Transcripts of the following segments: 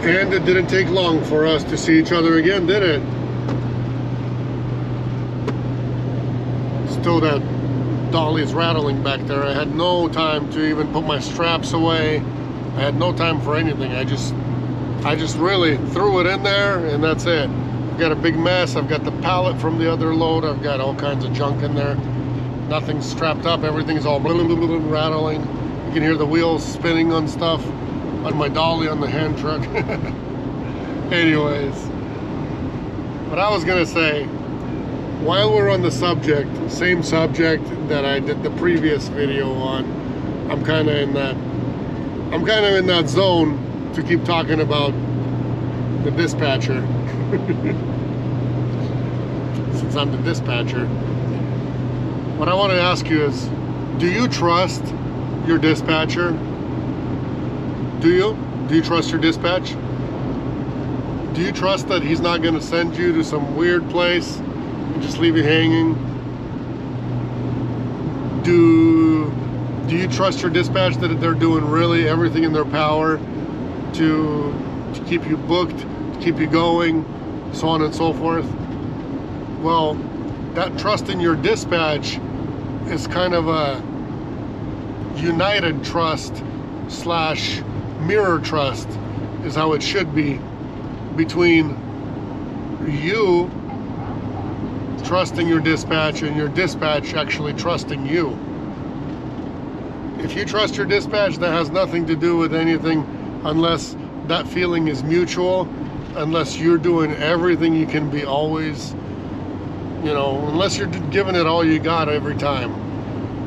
And it didn't take long for us to see each other again, did it? Still that dolly's rattling back there. I had no time to even put my straps away. I had no time for anything. I just really threw it in there and that's it. I've got a big mess. I've got the pallet from the other load. I've got all kinds of junk in there. Nothing's strapped up. Everything's all rattling. You can hear the wheels spinning on stuff on my dolly on the hand truck. Anyways, what I was gonna say, while we're on the subject, same subject that I did the previous video on, I'm kind of in that zone to keep talking about the dispatcher. Since I'm the dispatcher, what I want to ask you is, do you trust your dispatcher? Do you trust your dispatch? Do you trust that he's not going to send you to some weird place and just leave you hanging? Do you trust your dispatch that they're doing really everything in their power to keep you booked, to keep you going, so on and so forth? Well, that trust in your dispatch is kind of a united trust slash mirror trust is how it should be, between you trusting your dispatch and your dispatch actually trusting you. If you trust your dispatch, that has nothing to do with anything unless that feeling is mutual, unless you're doing everything you can be always, you know, unless you're giving it all you got every time.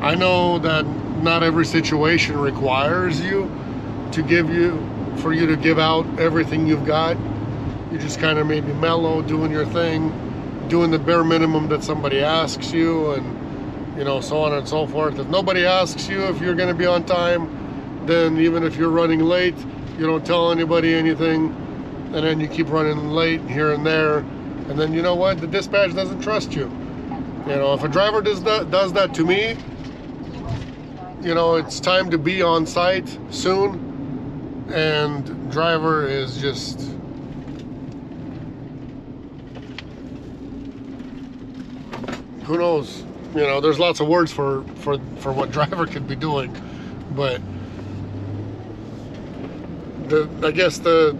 I know that not every situation requires you to for you to give out everything you've got. You just kind of maybe mellow, doing your thing, doing the bare minimum that somebody asks you, and you know, so on and so forth. If nobody asks you if you're going to be on time, then even if you're running late, you don't tell anybody anything, and then you keep running late here and there, and then you know what? The dispatch doesn't trust you. You know, if a driver does that to me, you know, it's time to be on site soon, and driver is just who knows. You know, there's lots of words for what driver could be doing, but I guess the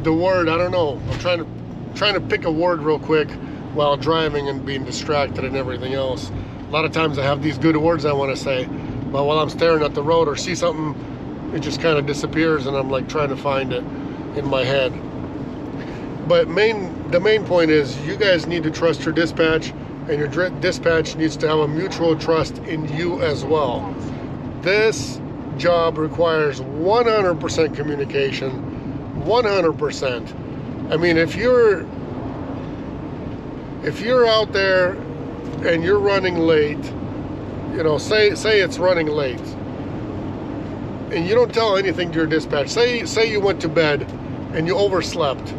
word, I don't know. I'm trying to pick a word real quick while driving and being distracted and everything else. A lot of times I have these good words I want to say, but while I'm staring at the road or see something, it just kind of disappears, and I'm like trying to find it in my head. But the main point is, you guys need to trust your dispatch, and your dispatch needs to have a mutual trust in you as well. This job requires 100% communication, 100%. I mean, if you're out there and you're running late, you know, say it's running late, and you don't tell anything to your dispatch. Say you went to bed and you overslept,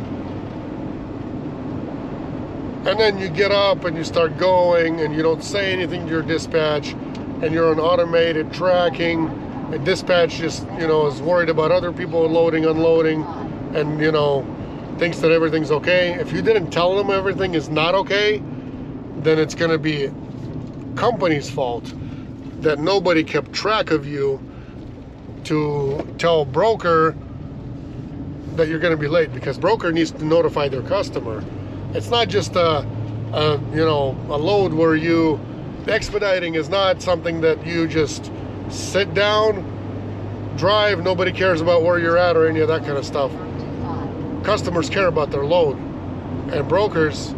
and then you get up and you start going and you don't say anything to your dispatch, and you're on automated tracking, and dispatch just, you know, is worried about other people loading, unloading, and, you know, thinks that everything's okay. If you didn't tell them everything is not okay, then it's going to be company's fault that nobody kept track of you to tell broker that you're going to be late, because broker needs to notify their customer. It's not just a load where expediting is not something that you just sit down, drive, nobody cares about where you're at or any of that kind of stuff. Customers care about their load, and brokers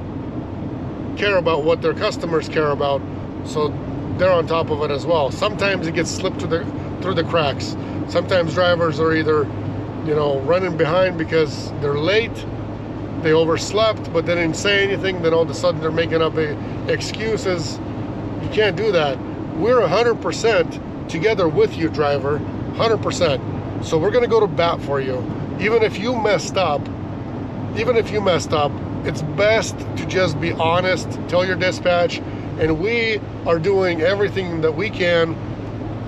care about what their customers care about, so they're on top of it as well. Sometimes it gets slipped through the cracks. Sometimes drivers are either, you know, running behind because they're late, they overslept, but they didn't say anything, then all of a sudden they're making up excuses. You can't do that. We're 100% together with you, driver, 100%. So we're gonna go to bat for you. Even if you messed up, it's best to just be honest, tell your dispatch, and we are doing everything that we can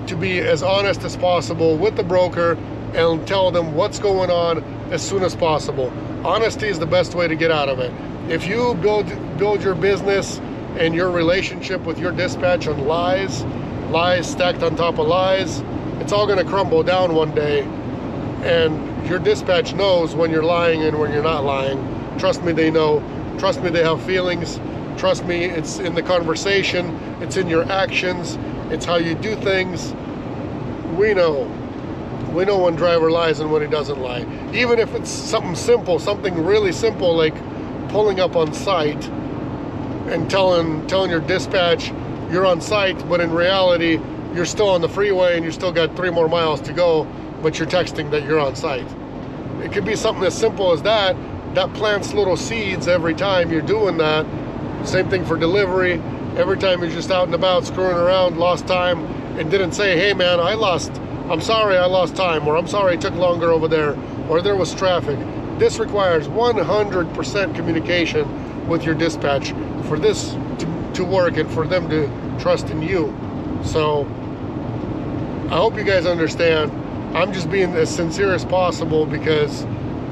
to be as honest as possible with the broker and tell them what's going on as soon as possible. Honesty is the best way to get out of it. If you build your business and your relationship with your dispatch on lies stacked on top of lies, it's all going to crumble down one day. And your dispatch knows when you're lying and when you're not lying. Trust me, they know. Trust me, they have feelings. Trust me, it's in the conversation, it's in your actions, it's how you do things. We know when driver lies and when he doesn't lie. Even if it's something simple, something really simple, like pulling up on site and telling your dispatch you're on site, but in reality you're still on the freeway and you still got 3 more miles to go, but you're texting that you're on site. It could be something as simple as that. That plants little seeds every time you're doing that. Same thing for delivery. Every time you're just out and about screwing around, lost time, and didn't say, hey man, I'm sorry I lost time, or I'm sorry it took longer over there, or there was traffic. This requires 100% communication with your dispatch for this to work and for them to trust in you. So I hope you guys understand. I'm just being as sincere as possible because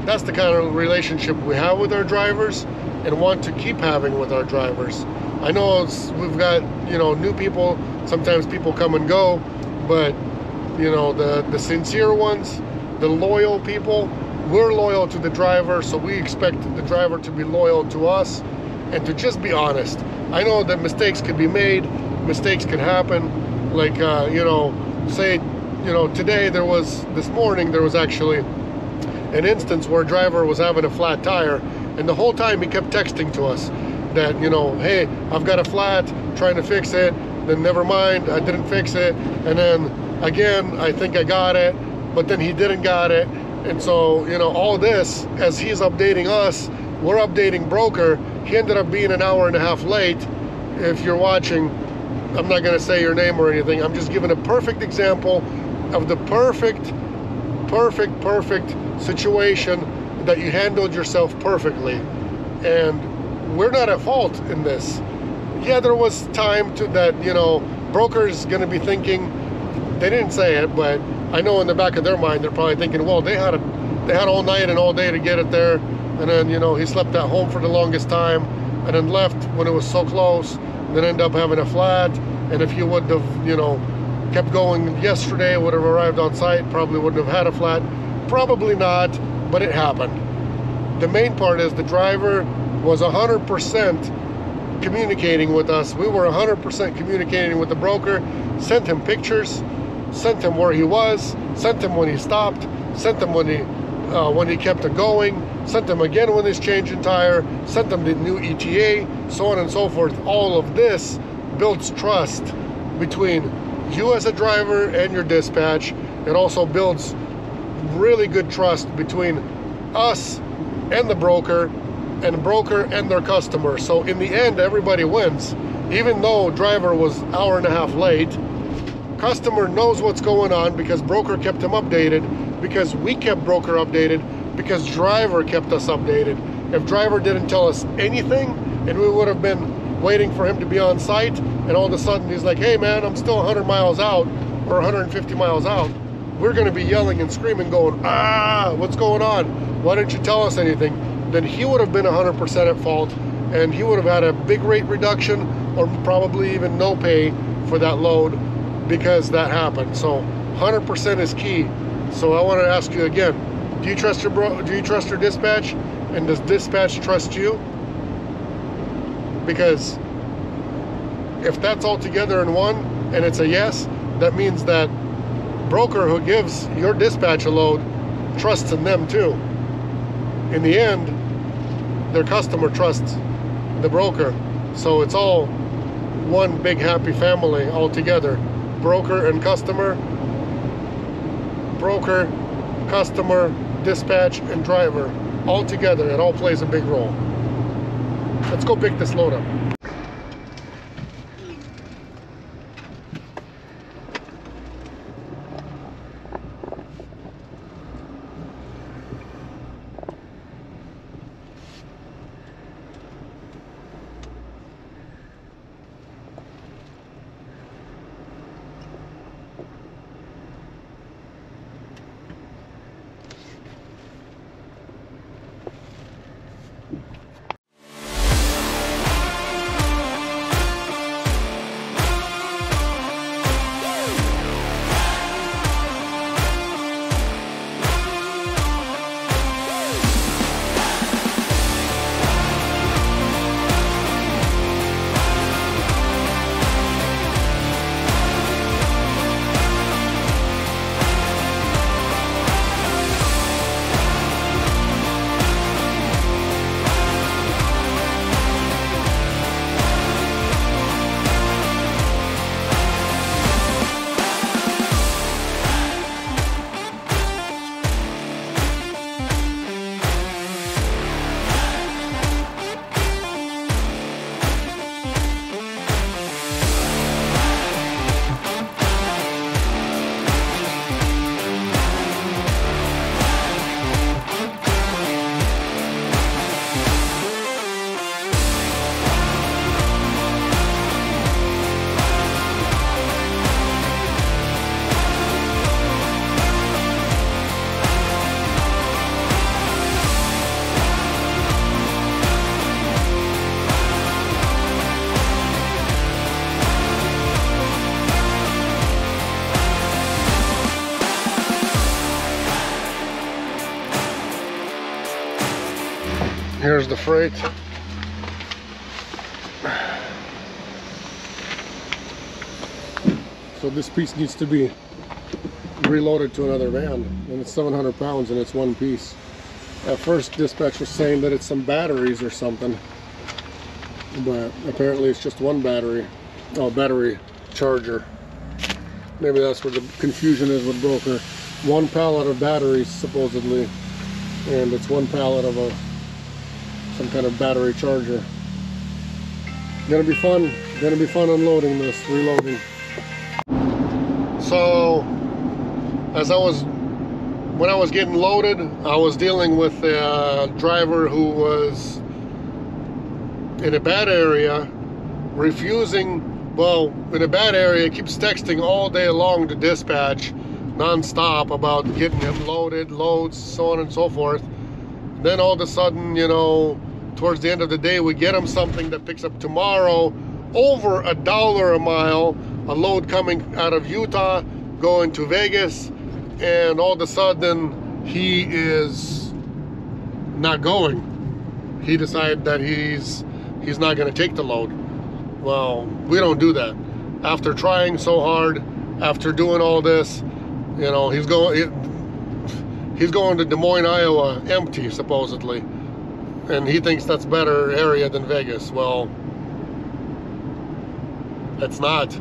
that's the kind of relationship we have with our drivers and want to keep having with our drivers. I know we've got, new people. Sometimes people come and go, but the sincere ones, the loyal people, we're loyal to the driver, so we expect the driver to be loyal to us and to just be honest. I know that mistakes could be made, mistakes could happen. Like, say, this morning there was actually an instance where a driver was having a flat tire, and the whole time he kept texting to us that, hey, I've got a flat, trying to fix it, then never mind, I didn't fix it, and then again, I think I got it, but then he didn't got it. And so, all this, as he's updating us, we're updating broker. He ended up being an hour and a half late. If you're watching, I'm not going to say your name or anything. I'm just giving a perfect example of the perfect situation that you handled yourself perfectly. And we're not at fault in this. Yeah, there was time to that, broker's going to be thinking, they didn't say it, but I know in the back of their mind, they're probably thinking, well, they had all night and all day to get it there. And then, he slept at home for the longest time and then left when it was so close, and then ended up having a flat. And if you would have, kept going yesterday, would have arrived on site, probably wouldn't have had a flat. Probably not, but it happened. The main part is the driver was 100% communicating with us. We were 100% communicating with the broker, sent him pictures, sent him where he was, sent him when he stopped, sent him when he kept it going, sent him again when he's changing tire, sent him the new ETA, so on and so forth. All of this builds trust between you as a driver and your dispatch. It also builds really good trust between us and the broker and their customer. So in the end, everybody wins. Even though driver was an hour and a half late, customer knows what's going on because broker kept him updated, because we kept broker updated, because driver kept us updated. If driver didn't tell us anything and we would have been waiting for him to be on site, and all of a sudden he's like, hey man, I'm still 100 miles out or 150 miles out, we're going to be yelling and screaming going, what's going on? Why didn't you tell us anything? Then he would have been 100% at fault, and he would have had a big rate reduction or probably even no pay for that load because that happened. So 100% is key. So I want to ask you again, do you trust your dispatch? And does dispatch trust you? Because if that's all together in one and it's a yes, that means that broker who gives your dispatch a load trusts in them too. In the end, their customer trusts the broker. So it's all one big happy family all together. Broker and customer, dispatch, and driver. All together, it all plays a big role. Let's go pick this load up. Here's the freight. So this piece needs to be reloaded to another van, and it's 700 pounds and it's one piece. At first dispatch was saying that it's some batteries or something, but apparently it's just one battery. Oh, battery charger. Maybe that's where the confusion is with broker. One pallet of batteries supposedly, and it's one pallet of some kind of battery charger. Gonna be fun unloading this, reloading. So when I was getting loaded, I was dealing with a driver who was in a bad area, refusing, well, in a bad area, keeps texting all day long to dispatch, non-stop, about getting him loaded, loads, so on and so forth. Then all of a sudden, you know, towards the end of the day, we get him something that picks up tomorrow, over $1 a mile, a load coming out of Utah, going to Vegas, and all of a sudden, he is not going. He decided that he's not gonna take the load. Well, we don't do that. After trying so hard, after doing all this, you know, he's going to Des Moines, Iowa, empty, supposedly. And he thinks that's better area than Vegas. Well, it's not.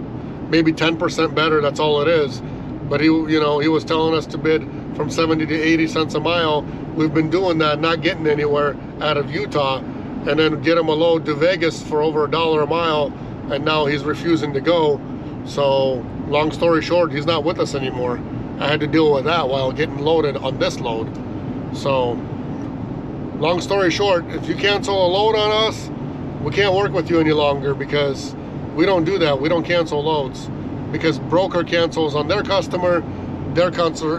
Maybe 10% better, that's all it is. But he was telling us to bid from 70 to 80 cents a mile. We've been doing that, not getting anywhere out of Utah, and then get him a load to Vegas for over $1 a mile, and now he's refusing to go. So, long story short, he's not with us anymore. I had to deal with that while getting loaded on this load. So, long story short, if you cancel a load on us, we can't work with you any longer, because we don't do that. We don't cancel loads, because broker cancels on their customer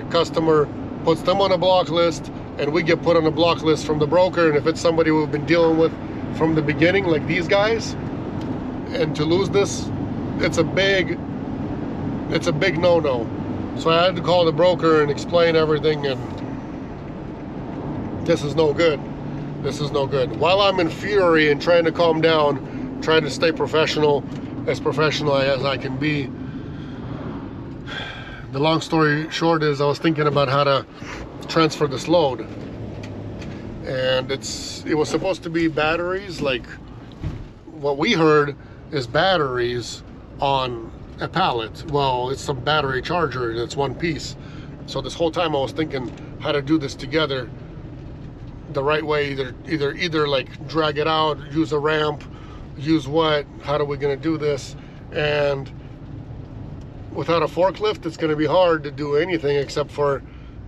customer puts them on a block list, and we get put on a block list from the broker. And if it's somebody we've been dealing with from the beginning, like these guys, and to lose this, it's a big no-no. So I had to call the broker and explain everything, and this is no good. This is no good. While I'm in fury and trying to calm down, trying to stay professional as I can be, the long story short is I was thinking about how to transfer this load. And it was supposed to be batteries, like what we heard is batteries on a pallet. Well, it's some battery charger and it's one piece. So this whole time I was thinking how to do this together the right way, either like drag it out, use a ramp, use what, how are we gonna do this? And without a forklift, it's gonna be hard to do anything, except for,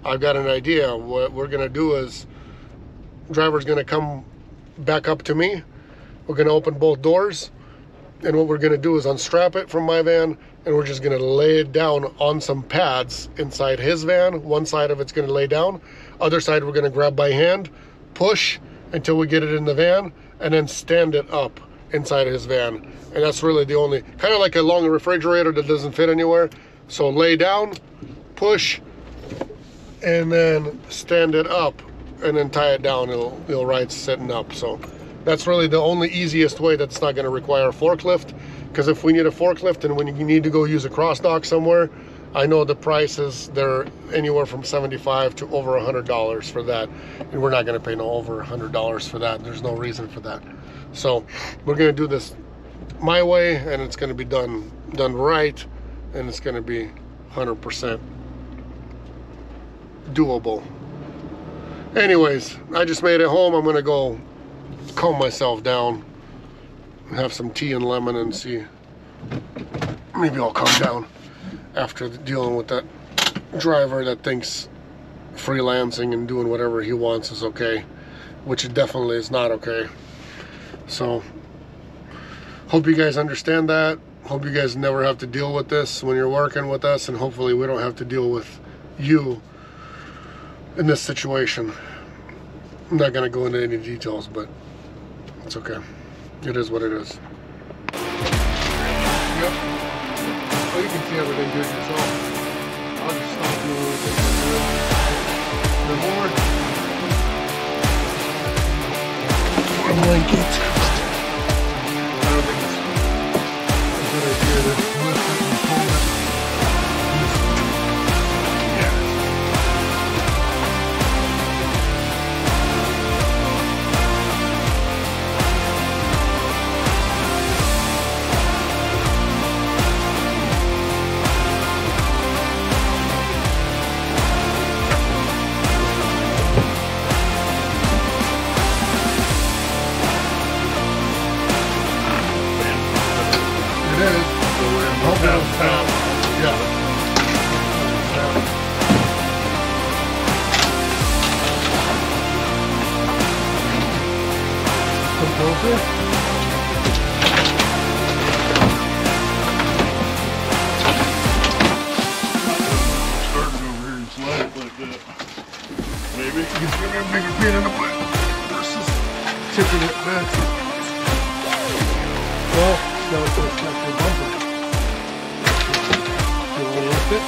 I've got an idea. What we're gonna do is, driver's gonna come back up to me, we're gonna open both doors, and what we're gonna do is unstrap it from my van, and we're just gonna lay it down on some pads inside his van. One side of it's gonna lay down, other side we're gonna grab by hand, push until we get it in the van, and then stand it up inside his van. And that's really the only, kind of like a long refrigerator that doesn't fit anywhere. So lay down, push, and then stand it up, and then tie it down. It'll ride sitting up. So that's really the only easiest way that's not going to require a forklift. Because if we need a forklift and when you need to go use a cross dock somewhere, I know the prices, they're anywhere from $75 to over $100 for that. And we're not going to pay no over $100 for that. There's no reason for that. So we're going to do this my way, and it's going to be done right, and it's going to be 100% doable. Anyways, I just made it home. I'm going to go calm myself down, have some tea and lemon, and see, maybe I'll calm down after dealing with that driver that thinks freelancing and doing whatever he wants is okay, which it definitely is not okay. So hope you guys understand that. Hope you guys never have to deal with this when you're working with us, and hopefully we don't have to deal with you in this situation. I'm not going to go into any details, but it's okay. It is what it is. Yep. Well, you can see everything good yourself. I'll just stop doing everything. The more blanket. I don't think it's a good idea to lift it and pull it. Maybe you can give me a bigger pain in the butt versus tipping it back. Well, now it's going to snap your bumper. You want to lift it?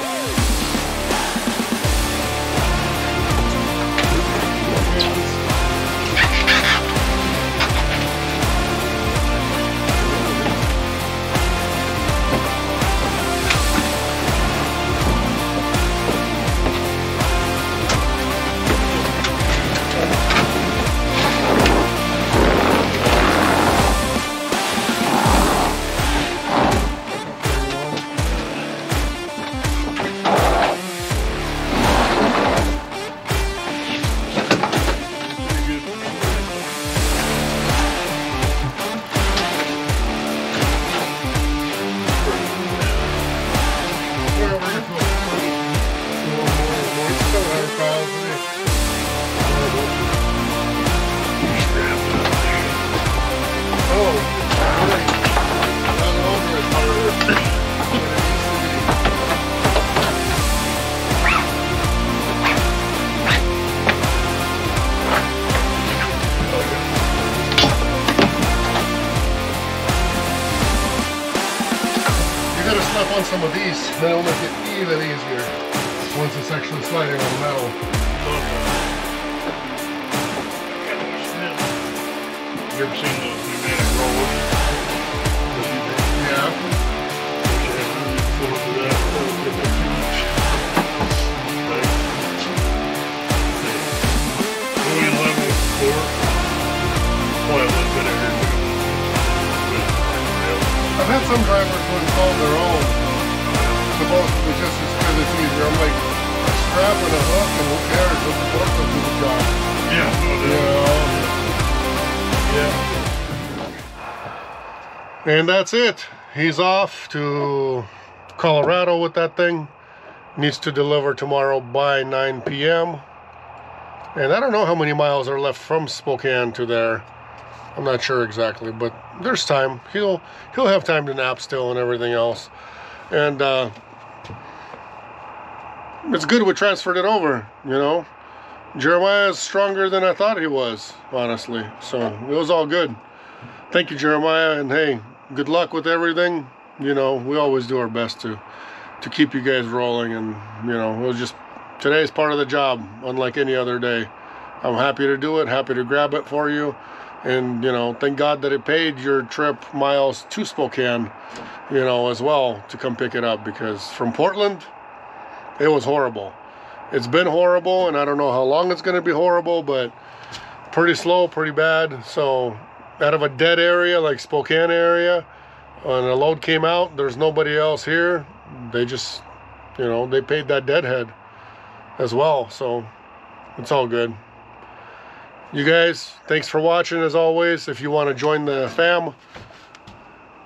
On some of these, then it'll make it even easier once it's actually sliding on metal. You ever seen those pneumatic rollers? Yeah. Going level 4. Boy, a little bit of air too. I've had some drivers who installed their own. Supposedly just as good as easier. I'm like, a strap and a hook and who cares? Let the fork do the job. Yeah, no doubt. Yeah. And that's it. He's off to Colorado with that thing. Needs to deliver tomorrow by 9 p.m. And I don't know how many miles are left from Spokane to there. I'm not sure exactly, but there's time. He'll have time to nap still and everything else. And it's good we transferred it over, you know. Jeremiah is stronger than I thought he was, honestly. So it was all good. Thank you, Jeremiah, and hey, good luck with everything. You know, we always do our best to keep you guys rolling, and you know, it was just today's part of the job, unlike any other day. I'm happy to do it, happy to grab it for you, and you know, thank God that it paid your trip miles to Spokane, you know, as well, to come pick it up, because from Portland it was horrible. It's been horrible, and I don't know how long it's going to be horrible, but pretty slow, pretty bad. So out of a dead area like Spokane area, when a load came out, there's nobody else here. They just, you know, they paid that deadhead as well. So it's all good. You guys, thanks for watching as always. If you want to join the fam,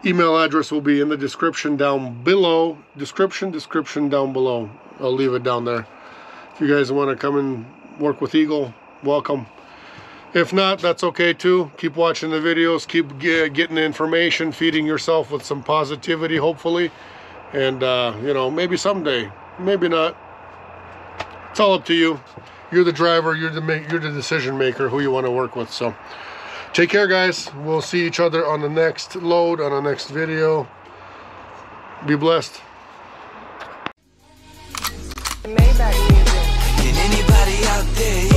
email address will be in the description down below. Description down below. I'll leave it down there. If you guys want to come and work with Eagle, welcome. If not, that's okay too. Keep watching the videos, keep getting the information, feeding yourself with some positivity, hopefully. And, you know, maybe someday, maybe not. It's all up to you. You're the driver, you're the decision maker, who you want to work with. So take care, guys. We'll see each other on the next load, on the next video. Be blessed. Maybach music. Can anybody out there